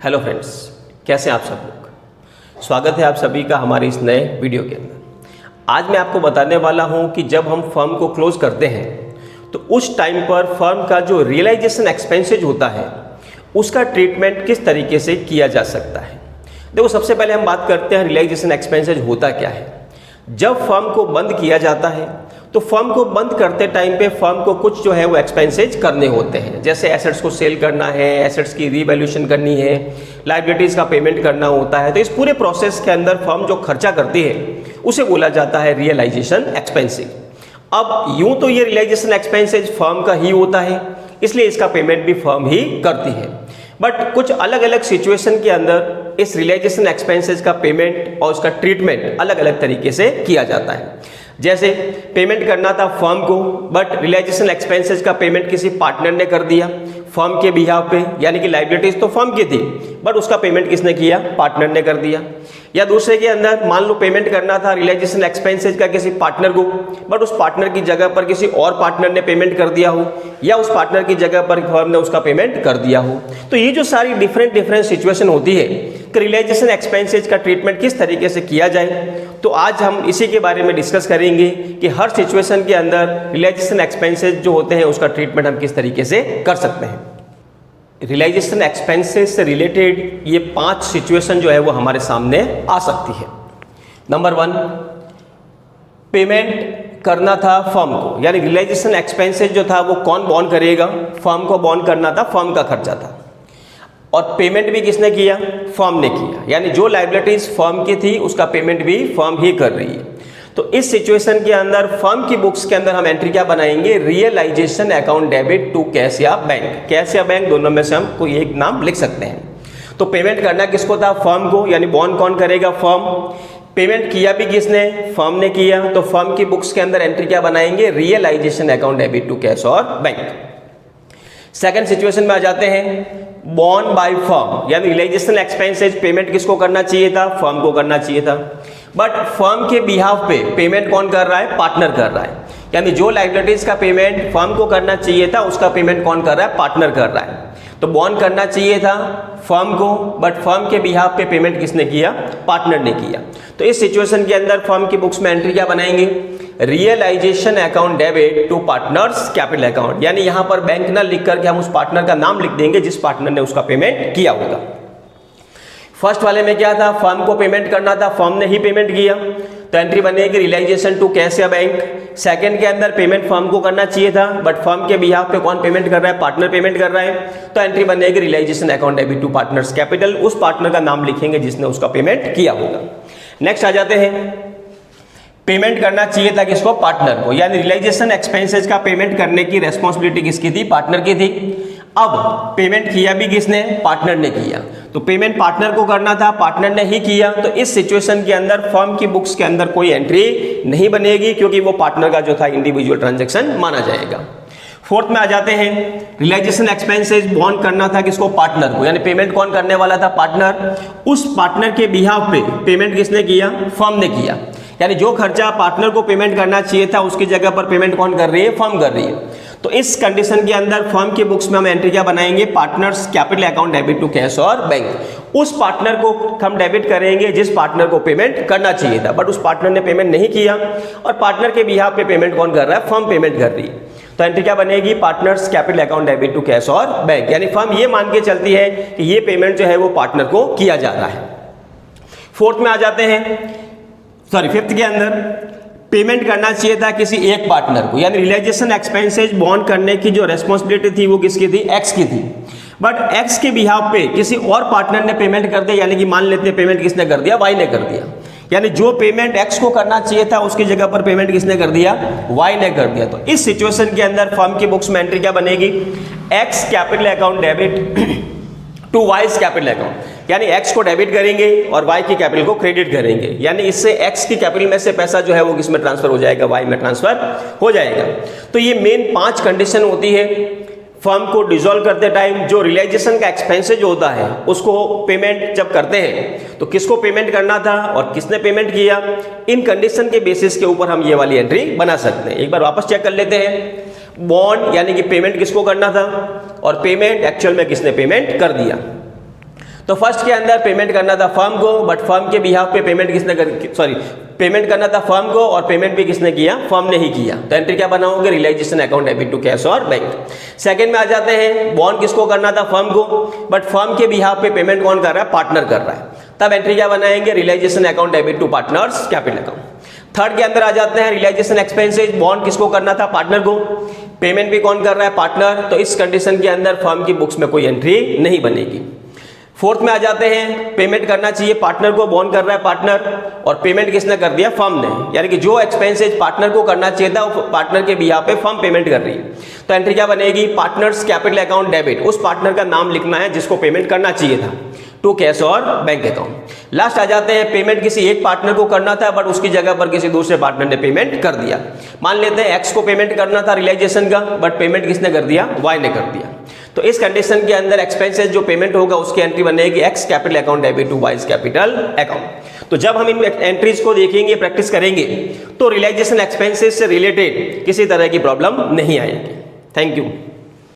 Hello friends, कैसे हैं आप सब लोग। स्वागत है आप सभी का हमारे इस नए वीडियो के अंदर। आज मैं आपको बताने वाला हूं कि जब हम फर्म को क्लोज करते हैं तो उस टाइम पर फर्म का जो रियलाइजेशन एक्सपेंसेज होता है उसका ट्रीटमेंट किस तरीके से किया जा सकता है। देखो, सबसे पहले हम बात करते हैं रियलाइजेशन एक्सपेंसेज होता क्या है। जब फर्म को बंद किया जाता है तो फर्म को बंद करते टाइम पे फर्म को कुछ जो है वो एक्सपेंसेज करने होते हैं, जैसे एसेट्स को सेल करना है, एसेट्स की रीवैल्यूएशन करनी है, लायबिलिटीज का पेमेंट करना होता है। तो इस पूरे प्रोसेस के अंदर फर्म जो खर्चा करती है उसे बोला जाता है रियलाइजेशन एक्सपेंसेज। अब यूं तो ये रियलाइजेशन एक्सपेंसेज फर्म का ही होता है, इसलिए इसका पेमेंट भी फर्म ही करती है। बट कुछ अलग अलग सिचुएशन के अंदर इस रियलाइजेशन एक्सपेंसेज का पेमेंट और उसका ट्रीटमेंट अलग अलग तरीके से किया जाता है। जैसे पेमेंट करना था फर्म को, बट रियलाइजेशन एक्सपेंसेज का पेमेंट किसी पार्टनर ने कर दिया फर्म के बिहाफ पे, यानी कि लायबिलिटीज तो फर्म की थी बट उसका पेमेंट किसने किया, पार्टनर ने कर दिया। या दूसरे के अंदर मान लो पेमेंट करना था रियलाइजेशन एक्सपेंसेज का किसी पार्टनर को, बट उस पार्टनर की जगह पर किसी और पार्टनर ने पेमेंट कर दिया हो, या उस पार्टनर की जगह पर फर्म ने उसका पेमेंट कर दिया हो। तो ये जो सारी डिफरेंट सिचुएशन होती है कि रियलाइजेशन एक्सपेंसेज का ट्रीटमेंट किस तरीके से किया जाए, तो आज हम इसी के बारे में डिस्कस करेंगे कि हर सिचुएशन के अंदर रियलाइजेशन एक्सपेंसेज जो होते हैं उसका ट्रीटमेंट हम किस तरीके से कर सकते हैं। रियलाइजेशन एक्सपेंसेज से रिलेटेड ये 5 सिचुएशन जो है वो हमारे सामने आ सकती है। नंबर 1, पेमेंट करना था फर्म को, यानी रियलाइजेशन एक्सपेंसेज जो था वो कौन बॉन्ड करेगा, फर्म को बॉन्ड करना था, फर्म का खर्चा था और पेमेंट भी किसने किया, फर्म ने किया, यानी जो लायबिलिटीज फर्म की थी उसका पेमेंट भी फर्म ही कर रही है। तो इस सिचुएशन के अंदर फर्म की बुक्स के अंदर हम एंट्री क्या बनाएंगे, realization account debit to cash या बैंक। कैश या बैंक दोनों में से हम कोई एक नाम लिख सकते हैं। तो पेमेंट करना किसको था, फर्म को, यानी बॉन्ड कौन करेगा, फर्म। पेमेंट किया भी किसने, फर्म ने किया, तो फर्म की बुक्स के अंदर एंट्री क्या बनाएंगे, realization account debit to cash और बैंक। सेकंड सिचुएशन में आ जाते हैं, बॉन्ड बाय फर्म, यानी रियलाइजेशन एक्सपेंसेज पेमेंट किसको करना चाहिए था, फर्म को करना चाहिए था, बट फर्म के बिहाफ पे पेमेंट कौन कर रहा है, पार्टनर कर रहा है। यानी जो लायबिलिटीज का पेमेंट फर्म को करना चाहिए था उसका पेमेंट कौन कर रहा है, पार्टनर कर रहा है। तो बॉन्ड करना चाहिए था फर्म को, बट फर्म के बिहाफ पे पेमेंट किसने किया, पार्टनर ने किया। तो इस सिचुएशन के अंदर फर्म की बुक्स में एंट्री क्या बनाएंगे, realization account debit to partners capital account, यानी यहां पर बैंक ना लिख करके हम उस पार्टनर का नाम लिख देंगे जिस पार्टनर ने उसका पेमेंट किया होगा। फर्स्ट वाले में क्या था, फर्म को पेमेंट करना था, फर्म ने ही पेमेंट किया, तो एंट्री बनेगी रियलाइजेशन टू कैश या बैंक। सेकंड के अंदर पेमेंट फर्म को करना चाहिए था, बट फर्म के बिहाफ पे कौन पेमेंट कर रहा है, पार्टनर पेमेंट कर रहा है, तो एंट्री बनेगी realization account debit to partners capital. उस पार्टनर का नाम लिखेंगे जिसने उसका पेमेंट किया होगा। नेक्स्ट आ जाते हैं, पेमेंट करना चाहिए था किसको, पार्टनर को, यानी रियलाइजेशन एक्सपेंसेज का पेमेंट करने की रेस्पॉन्सिबिलिटी किसकी थी, पार्टनर की थी। अब पेमेंट किया भी किसने, पार्टनर ने किया, तो पेमेंट पार्टनर को करना था, पार्टनर ने ही किया। तो इस सिचुएशन के अंदर फर्म की बुक्स के अंदर कोई एंट्री नहीं बनेगी क्योंकि वो पार्टनर का जो था इंडिविजुअल ट्रांजैक्शन माना जाएगा। फोर्थ में आ जाते हैं, रियलाइजेशन एक्सपेंसेज बॉन्ड करना था किसको, पार्टनर को, यानी पेमेंट कौन करने वाला था, पार्टनर। उस पार्टनर के बिहाफ पे पेमेंट किसने किया, फर्म ने किया, यानी जो खर्चा पार्टनर को पेमेंट करना चाहिए था उसकी जगह पर पेमेंट कौन कर रही है, फर्म कर रही है। तो इस कंडीशन के अंदर फर्म की बुक्स में हम एंट्री क्या बनाएंगे, partners capital account debit to cash और बैंक। उस पार्टनर को हम डेबिट करेंगे जिस पार्टनर को पेमेंट करना चाहिए था, बट उस पार्टनर ने पेमेंट नहीं किया और पार्टनर के बिहाफ पे पेमेंट कौन कर रहा है, फर्म पेमेंट कर रही है। तो एंट्री क्या बनेगी, partners capital account debit to cash और बैंक, यानी फर्म ये मान के चलती है कि ये पेमेंट जो है वो पार्टनर को किया जा रहा है। फोर्थ में आ जाते हैं, फिफ्थ के अंदर पेमेंट करना चाहिए था किसी एक पार्टनर को, यानी रियलाइजेशन एक्सपेंसेज बॉन्ड करने की जो रेस्पॉन्सिबिलिटी थी वो किसकी थी, एक्स की थी, बट एक्स के बिहाफ पे किसी और पार्टनर ने पेमेंट कर दिया, यानी कि मान लेते हैं पेमेंट किसने कर दिया, वाई ने कर दिया। यानी जो पेमेंट एक्स को करना चाहिए था उसकी जगह पर पेमेंट किसने कर दिया, वाई ने कर दिया। तो इस सिचुएशन के अंदर फर्म की बुक्स में एंट्री क्या बनेगी, X capital account debit to Y's capital account, यानी एक्स को डेबिट करेंगे और वाई की कैपिटल को क्रेडिट करेंगे, यानी इससे एक्स की कैपिटल में से पैसा जो है वो किस में ट्रांसफर हो जाएगा, वाई में ट्रांसफर हो जाएगा। तो ये मेन 5 कंडीशन होती है फर्म को डिसॉल्व करते टाइम। जो रियलाइजेशन का एक्सपेंसेज होता है उसको पेमेंट जब करते हैं तो किसको पेमेंट करना था और किसने पेमेंट किया, इन कंडीशन के बेसिस के ऊपर हम ये वाली एंट्री बना सकते हैं। एक बार वापस चेक कर लेते हैं, बॉन्ड यानी कि पेमेंट किसको करना था और पेमेंट एक्चुअल में किसने पेमेंट कर दिया। तो फर्स्ट के अंदर पेमेंट करना था फर्म को, बट फर्म के बिहाफ पे पेमेंट पेमेंट करना था फर्म को और पेमेंट भी किसने किया, फर्म ने ही किया। तो एंट्री क्या बनाओगे, realization account debit to cash और बैंक। सेकंड में आ जाते हैं, बॉन्ड किसको करना था, फर्म को, बट फर्म के बिहाफ पे पेमेंट कौन कर रहा है, पार्टनर कर रहा है। तब एंट्री क्या बनाएंगे, realization account debit to partners capital account. Third के अंदर आ जाते हैं, रियलाइजेशन एक्सपेंसेज, बॉन्ड किसको करना था, पार्टनर को, पेमेंट भी कौन कर रहा है, पार्टनर। तो इस कंडीशन के अंदर फर्म की बुक्स में कोई एंट्री नहीं बनेगी। फोर्थ में आ जाते हैं, पेमेंट करना चाहिए पार्टनर को, बॉन्ड कर रहा है पार्टनर, और पेमेंट किसने कर दिया, फर्म ने। यानी कि जो एक्सपेंसेज पार्टनर को करना चाहिए था वो पार्टनर के बिहाफ पे फर्म पेमेंट कर रही है। तो एंट्री क्या बनेगी, पार्टनर्स कैपिटल अकाउंट डेबिट, उस पार्टनर का नाम लिखना है जिसको पेमेंट करना चाहिए था, टू कैश और बैंक अकाउंट। लास्ट आ जाते हैं, पेमेंट किसी एक पार्टनर को करना था बट उसकी जगह पर किसी दूसरे पार्टनर ने पेमेंट कर दिया। मान लेते हैं एक्स को पेमेंट करना था रियलाइजेशन का, बट पेमेंट किसने कर दिया, वाई ने कर दिया। तो इस कंडीशन के अंदर एक्सपेंसेस जो पेमेंट होगा उसकी एंट्री बनेगी X capital account debit to Y capital account. तो जब हम इन एंट्रीज को देखेंगे, प्रैक्टिस करेंगे, तो रियलाइजेशन एक्सपेंसेस से रिलेटेड किसी तरह की प्रॉब्लम नहीं आएगी। Thank you.